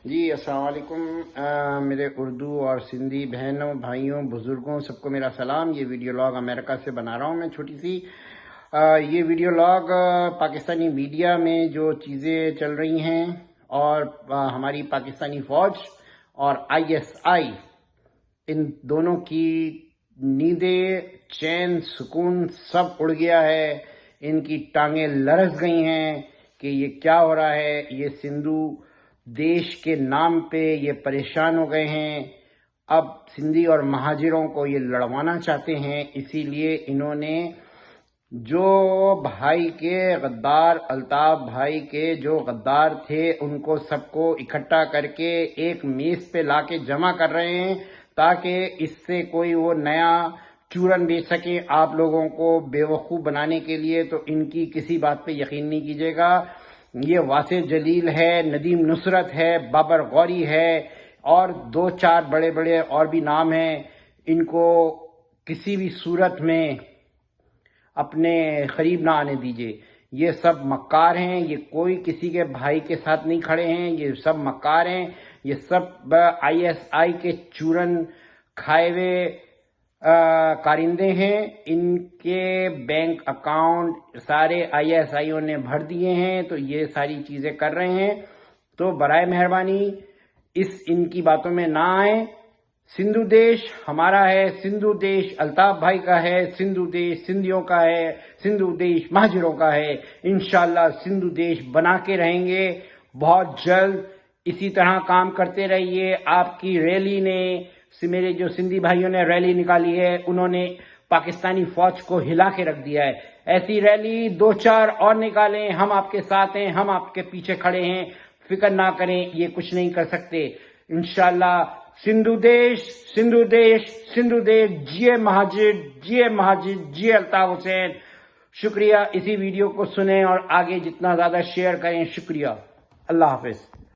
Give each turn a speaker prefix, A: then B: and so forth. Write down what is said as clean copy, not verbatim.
A: جی السلام علیکم میرے اردو اور سندھی بہنوں بھائیوں بزرگوں سب کو میرا سلام. یہ ویڈیو لاگ امریکہ سے بنا رہا ہوں میں چھوٹی سی. یہ ویڈیو لاگ پاکستانی میڈیا میں جو چیزیں چل رہی ہیں اور ہماری پاکستانی فوج اور ISI ان دونوں کی نیندیں چین سکون سب اڑ گیا ہے. ان کی ٹانگیں لرز گئی ہیں کہ یہ کیا ہو رہا ہے. یہ سندھو دیش کے نام پہ یہ پریشان ہو گئے ہیں. اب سندھی اور مہاجروں کو یہ لڑوانا چاہتے ہیں. اسی لیے انہوں نے جو بھائی کے غدار الطاف بھائی کے جو غدار تھے ان کو سب کو اکٹھا کر کے ایک میز پہ لا کے جمع کر رہے ہیں تاکہ اس سے کوئی وہ نیا چورن بیچ سکے آپ لوگوں کو بیوقوف بنانے کے لیے. تو ان کی کسی بات پہ یقین نہیں کیجیے گا. یہ واسع جلیل ہے، ندیم نصرت ہے، بابر غوری ہے اور 2-4 بڑے بڑے اور بھی نام ہیں. ان کو کسی بھی صورت میں اپنے قریب نہ آنے دیجیے. یہ سب مکار ہیں. یہ کوئی کسی کے بھائی کے ساتھ نہیں کھڑے ہیں. یہ سب مکار ہیں. یہ سب ISI کے چورن کھائے ہوئے کارندے ہیں. ان کے بینک اکاؤنٹ سارے ISIوں نے بھر دیے ہیں. تو یہ ساری چیزیں کر رہے ہیں. تو برائے مہربانی ان کی باتوں میں نہ آئیں. سندھو دیش ہمارا ہے. سندھو دیش الطاف بھائی کا ہے. سندھو دیش سندھیوں کا ہے. سندھو دیش مہاجروں کا ہے. انشاءاللہ سندھو دیش بنا کے رہیں گے بہت جلد. اسی طرح کام کرتے رہیے. آپ کی ریلی نے میرے جو سندھی بھائیوں نے ریلی نکالی ہے انہوں نے پاکستانی فوج کو ہلا کے رکھ دیا ہے. ایسی ریلی 2-4 اور نکالیں. ہم آپ کے ساتھ ہیں. ہم آپ کے پیچھے کھڑے ہیں. فکر نہ کریں. یہ کچھ نہیں کر سکتے. انشاءاللہ سندھو دیش سندھو دیش سندھو دیش. جیے مہاجر جیے مہاجر جیے الطاف حسین. شکریہ. اسی ویڈیو کو سنیں اور آگے جتنا زیادہ شیئر کریں. شکریہ. اللہ حافظ.